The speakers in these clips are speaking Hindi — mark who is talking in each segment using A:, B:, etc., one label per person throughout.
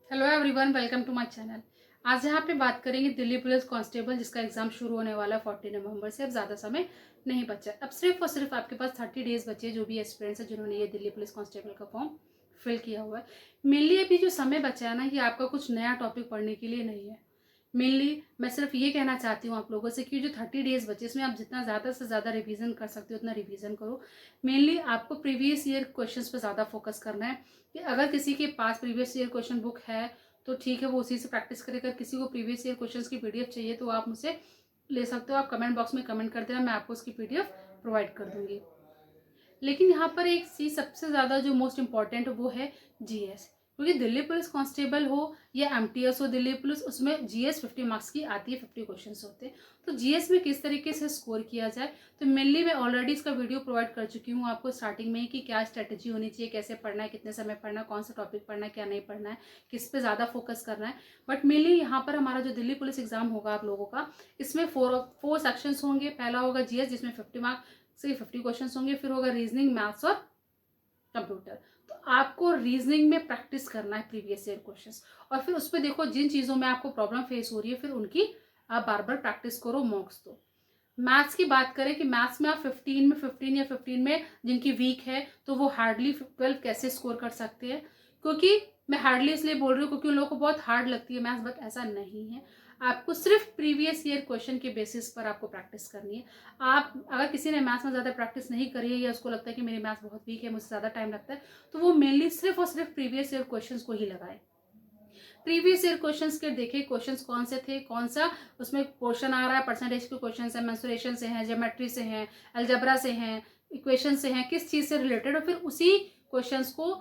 A: Hello everyone, welcome to my channel. आज यहाँ पे बात करेंगे दिल्ली पुलिस कांस्टेबल, जिसका एग्जाम शुरू होने वाला है 14 नवंबर से। अब ज़्यादा समय नहीं बचा, अब सिर्फ और सिर्फ आपके पास 30 डेज बचे, जो भी एस्पिरेंट्स है जिन्होंने ये दिल्ली पुलिस कांस्टेबल का फॉर्म फिल किया हुआ है। मेनली अभी जो समय बचा है ना, ये आपका कुछ नया टॉपिक पढ़ने के लिए नहीं है। मेनली मैं सिर्फ ये कहना चाहती हूँ आप लोगों से कि जो 30 डेज बचे, इसमें आप जितना ज़्यादा से ज़्यादा रिवीजन कर सकते हो उतना रिवीजन करो। मेनली आपको प्रीवियस ईयर क्वेश्चंस पे ज़्यादा फोकस करना है कि अगर किसी के पास प्रीवियस ईयर क्वेश्चन बुक है तो ठीक है, वो उसी से प्रैक्टिस करे। अगर किसी को प्रीवियस ईयर क्वेश्चंस की पीडीएफ चाहिए तो आप मुझसे ले सकते हो। आप कमेंट बॉक्स में कमेंट कर देना, मैं आपको उसकी पीडीएफ प्रोवाइड कर दूंगी। लेकिन यहाँ पर एक चीज सबसे ज़्यादा जो मोस्ट इम्पॉर्टेंट वो है जीएस, क्योंकि दिल्ली पुलिस कांस्टेबल हो या एमटीएस हो दिल्ली पुलिस, उसमें जीएस 50 मार्क्स की आती है, 50 क्वेश्चन होते हैं। तो जीएस में किस तरीके से स्कोर किया जाए, तो मेनली मैं ऑलरेडी इसका वीडियो प्रोवाइड कर चुकी हूँ आपको स्टार्टिंग में ही कि क्या स्ट्रेटेजी होनी चाहिए, कैसे पढ़ना है, कितने समय पढ़ना है, कौन सा टॉपिक पढ़ना है, क्या नहीं पढ़ना है, किस पे ज़्यादा फोकस करना है। बट मेनली यहाँ पर हमारा जो दिल्ली पुलिस एग्जाम होगा आप लोगों का, इसमें फोर सेक्शंस होंगे। पहला होगा जीएस, जिसमें 50 मार्क्स से 50 क्वेश्चन होंगे। फिर होगा रीजनिंग, मैथ्स और कंप्यूटर। तो आपको रीजनिंग में प्रैक्टिस करना है प्रीवियस ईयर क्वेश्चंस, और फिर उस पर देखो जिन चीज़ों में आपको प्रॉब्लम फेस हो रही है, फिर उनकी आप बार बार प्रैक्टिस करो, मॉक्स दो। मैथ्स की बात करें कि मैथ्स में आप 15 या 15 में जिनकी वीक है, तो वो हार्डली 12 कैसे स्कोर कर सकते हैं। क्योंकि मैं हार्डली इसलिए बोल रही हूँ क्योंकि उन लोगों को बहुत हार्ड लगती है मैथ्स, बट ऐसा नहीं है। आपको सिर्फ प्रीवियस ईयर क्वेश्चन के बेसिस पर आपको प्रैक्टिस करनी है। आप अगर किसी ने मैथ्स में ज़्यादा प्रैक्टिस नहीं करी है या उसको लगता है कि मेरी मैथ्स बहुत वीक है, मुझसे ज़्यादा टाइम लगता है, तो वो मेनली सिर्फ और सिर्फ प्रीवियस ईयर क्वेश्चंस को ही लगाए। प्रीवियस ईयर क्वेश्चंस के देखे क्वेश्चंस कौन से थे, कौन सा उसमें क्वेश्चन आ रहा है, परसेंटेज के क्वेश्चन है, मेंसुरेशन से हैं, ज्योमेट्री से हैं, अलजेब्रा से हैं, इक्वेशन से हैं, किस चीज़ से रिलेटेड, और फिर उसी क्वेश्चंस को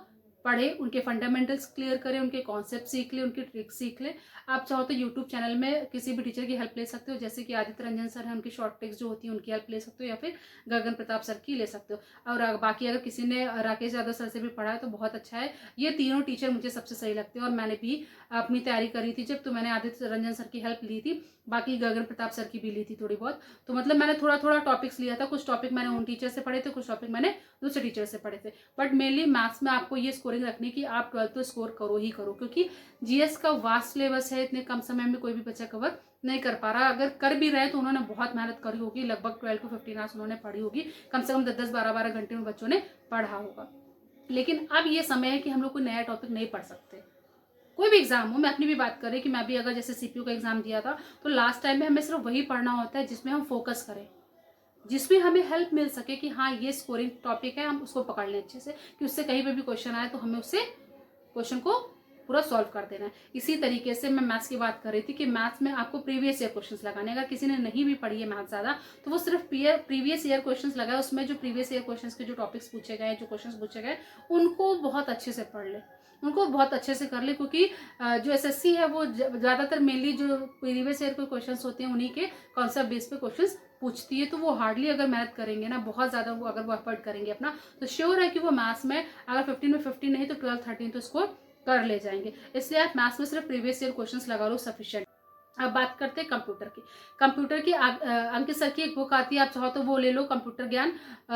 A: पढ़े, उनके फंडामेंटल्स क्लियर करें, उनके कॉन्सेप्ट सीख ले, उनकी ट्रिक सीख ले। आप चाहो तो यूट्यूब चैनल में किसी भी टीचर की हेल्प ले सकते हो, जैसे कि आदित्य रंजन सर हैं, उनकी शॉर्ट ट्रिक्स जो होती है उनकी हेल्प ले सकते हो, या फिर गगन प्रताप सर की ले सकते हो। और बाकी अगर किसी ने राकेश यादव सर से भी पढ़ा है तो बहुत अच्छा है। ये तीनों टीचर मुझे सबसे सही लगते हैं, और मैंने भी अपनी तैयारी करी थी जब, तो मैंने आदित्य रंजन सर की हेल्प ली थी, बाकी गगन प्रताप सर की भी ली थी थोड़ी बहुत। तो मतलब मैंने थोड़ा थोड़ा टॉपिक्स लिया था, कुछ टॉपिक मैंने उन टीचर से पढ़े थे, कुछ टॉपिक मैंने दूसरे टीचर से पढ़े थे। बट मेनली मैथ्स में आपको ये स्कोरिंग रखनी कि आप 12th तो स्कोर करो ही करो, क्योंकि जीएस का वास्ट सिलेबस है, इतने कम समय में कोई भी बच्चा कवर नहीं कर पा रहा। अगर कर भी रहे तो उन्होंने बहुत मेहनत करी होगी, लगभग 12 to 15 आवर्स उन्होंने पढ़ी होगी, कम से कम 10-10 12-12 घंटे उन बच्चों ने पढ़ा होगा। लेकिन अब ये समय है कि हम लोग कोई नया टॉपिक नहीं पढ़ सकते। कोई भी एग्जाम हो, मैं अपनी भी बात कर रही कि मैं भी अगर जैसे सीपीयू का एग्जाम दिया था, तो लास्ट टाइम में हमें सिर्फ वही पढ़ना होता है जिसमें हम फोकस करें, जिसमें हमें हेल्प मिल सके कि हाँ ये स्कोरिंग टॉपिक है, हम उसको पकड़ लें अच्छे से, कि उससे कहीं पे भी क्वेश्चन आए तो हमें उससे क्वेश्चन को पूरा सॉल्व कर देना है। इसी तरीके से मैं मैथ्स की बात कर रही थी कि मैथ्स में आपको प्रीवियस ईयर क्वेश्चंस लगाने। अगर किसी ने नहीं भी पढ़ी है मैथ्स ज़्यादा, तो वो सिर्फ प्रीवियस ईयर क्वेश्चंस लगाए, उसमें जो प्रीवियस ईयर क्वेश्चंस के जो टॉपिक्स पूछे गए, जो क्वेश्चंस पूछे गए, उनको बहुत अच्छे से पढ़ ले, उनको बहुत अच्छे से कर ले। क्योंकि जो एसएससी है वो ज़्यादातर मेनली जो प्रीवियस ईयर के क्वेश्चन होते हैं उन्हीं के कॉन्सेप्ट बेस पे क्वेश्चन पूछती है। तो वो हार्डली अगर मेहनत करेंगे ना, बहुत ज़्यादा वो अगर वो एफर्ट करेंगे अपना, तो श्योर है कि वो मैथ्स में अगर 15 में 15 नहीं तो 12-13 तो स्कोर कर ले जाएंगे। इसलिए आप मैथ्स में सिर्फ प्रीवियस ईयर क्वेश्चंस लगा लो, सफिशिएंट। अब बात करते हैं कंप्यूटर की। कंप्यूटर की अंकित सर की एक बुक आती है, आप चाहो तो वो ले लो, कंप्यूटर ज्ञान,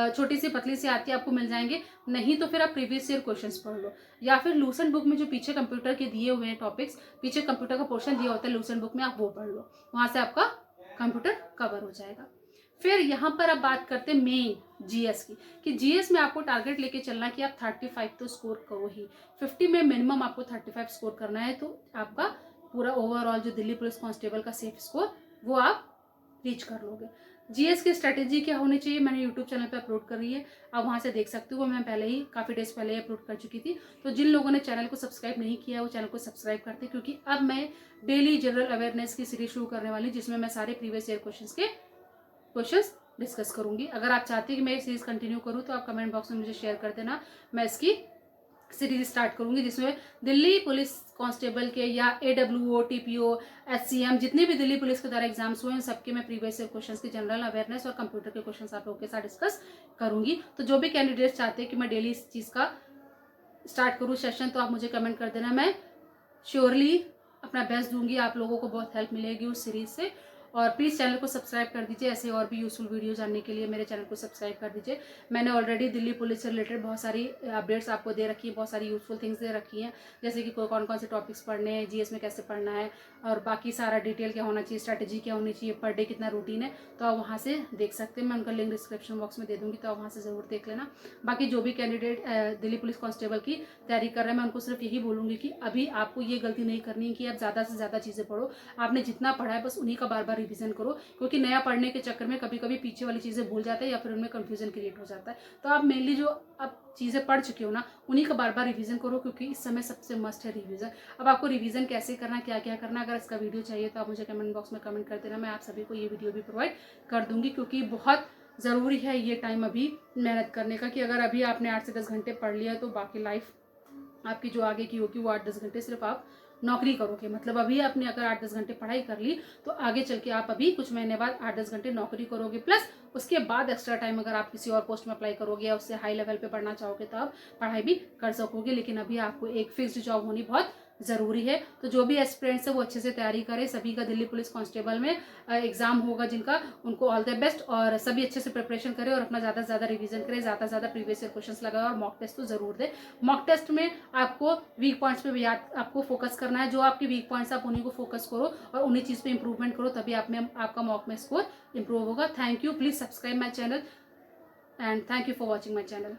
A: छोटी सी पतली सी आती है, आपको मिल जाएंगे। नहीं तो फिर आप प्रीवियस ईयर क्वेश्चंस पढ़ लो, या फिर लूसेंट बुक में जो पीछे कंप्यूटर के दिए हुए हैं टॉपिक्स, पीछे कंप्यूटर का पोर्शन दिया होता है लूसेंट बुक में, आप वो पढ़ लो, वहां से आपका कंप्यूटर कवर हो जाएगा। फिर यहाँ पर अब बात करते हैं मेन जीएस की, कि जीएस में आपको टारगेट लेके चलना कि आप 35 तो स्कोर करो ही, 50 में मिनिमम आपको 35 स्कोर करना है, तो आपका पूरा ओवरऑल जो दिल्ली पुलिस कांस्टेबल का सेफ स्कोर वो आप रीच कर लोगे। जीएस की स्ट्रेटेजी क्या होनी चाहिए, मैंने यूट्यूब चैनल पे अपलोड कर रही है, आप वहाँ से देख सकते हो, वो मैं पहले ही काफ़ी डेज पहले ही अपलोड कर चुकी थी। तो जिन लोगों ने चैनल को सब्सक्राइब नहीं किया वो चैनल को सब्सक्राइब करते, क्योंकि अब मैं डेली जनरल अवेयरनेस की सीरीज शुरू करने वाली, जिसमें मैं सारे प्रीवियस ईयर क्वेश्चंस डिस्कस करूंगी। अगर आप चाहते हैं कि मैं ये सीरीज कंटिन्यू करूं तो आप कमेंट बॉक्स में मुझे शेयर कर देना, मैं इसकी सीरीज स्टार्ट करूंगी, जिसमें दिल्ली पुलिस कांस्टेबल के या एडब्ल्यूओ, टीपीओ, एचसीएम, जितने भी दिल्ली पुलिस के द्वारा एग्जाम्स हुए हैं सबके मैं प्रीवियस ईयर क्वेश्चंस की जनरल अवेयरनेस और कंप्यूटर के क्वेश्चंस आप लोगों के साथ डिस्कस करूंगी। तो जो भी कैंडिडेट्स चाहते हैं कि मैं डेली इस चीज़ का स्टार्ट करूँ सेशन, तो आप मुझे कमेंट कर देना, मैं श्योरली अपना बेस्ट दूंगी, आप लोगों को बहुत हेल्प मिलेगी उस सीरीज से। और प्लीज़ चैनल को सब्सक्राइब कर दीजिए। ऐसे और भी यूजफुल वीडियो जानने के लिए मेरे चैनल को सब्सक्राइब कर दीजिए। मैंने ऑलरेडी दिल्ली पुलिस से रिलेटेड बहुत सारी अपडेट्स आपको दे रखी है, बहुत सारी यूजफुल थिंग्स दे रखी हैं, जैसे कि कौन कौन से टॉपिक्स पढ़ने हैं, जीएस में कैसे पढ़ना है, और बाकी सारा डिटेल क्या होना चाहिए, स्ट्रैटेजी क्या होनी चाहिए, पर डे कितना रूटीन है, तो आप वहाँ से देख सकते हैं। मैं उनका लिंक डिस्क्रिप्शन बॉक्स में दे दूँगी, तो आप वहाँ से ज़रूर देख लेना। बाकी जो भी कैंडिडेट दिल्ली पुलिस कांस्टेबल की तैयारी कर रहे हैं, मैं उनको सिर्फ यही बोलूँगी कि अभी आपको ये गलती नहीं करनी है कि आप ज़्यादा से ज़्यादा चीज़ें पढ़ो। आपने जितना पढ़ा है बस उन्हीं का बार बार रिवीजन करो, क्योंकि नया पढ़ने के चक्कर में कभी कभी पीछे वाली चीज़ें भूल जाते हैं या फिर उनमें कन्फ्यूजन क्रिएट हो जाता है। तो आप मेनली जो आप चीज़ें पढ़ चुके हो ना, उन्हीं का बार बार रिवीजन करो, क्योंकि इस समय सबसे मस्ट है रिवीजन। अब आपको रिवीजन कैसे करना, क्या क्या करना, अगर इसका वीडियो चाहिए तो आप मुझे कमेंट बॉक्स में कमेंट कर देना। मैं आप सभी को ये वीडियो भी प्रोवाइड कर दूंगी, क्योंकि बहुत ज़रूरी है ये टाइम अभी मेहनत करने का, कि अगर अभी आपने 8 से 10 घंटे पढ़ लिया तो बाकी लाइफ आपकी जो आगे की होगी वो 8-10 घंटे सिर्फ आप नौकरी करोगे। मतलब अभी आपने अगर 8-10 घंटे पढ़ाई कर ली तो आगे चल के आप अभी कुछ महीने बाद 8-10 घंटे नौकरी करोगे, प्लस उसके बाद एक्स्ट्रा टाइम अगर आप किसी और पोस्ट में अप्लाई करोगे या उससे हाई लेवल पे पढ़ना चाहोगे तो आप पढ़ाई भी कर सकोगे। लेकिन अभी आपको एक फिक्स्ड जॉब होनी बहुत ज़रूरी है। तो जो भी एस्पिरेंट्स है वो अच्छे से तैयारी करें। सभी का दिल्ली पुलिस कांस्टेबल में एग्जाम होगा जिनका, उनको ऑल द बेस्ट, और सभी अच्छे से प्रिपरेशन करें और अपना ज़्यादा से ज़्यादा रिवीजन करें, ज़्यादा से ज़्यादा प्रीवियस ईयर क्वेश्चंस लगाएं और मॉक टेस्ट तो ज़रूर दें। मॉक टेस्ट में आपको वीक पॉइंट्स पे भी आपको फोकस करना है। जो आपके वीक पॉइंट्स आप उन्हीं को फोकस करो और उन्हीं चीज़ पे इंप्रूवमेंट करो, तभी आप में आपका मॉक में स्कोर इंप्रूव होगा। Thank you, please subscribe my channel and thank you for watching my channel.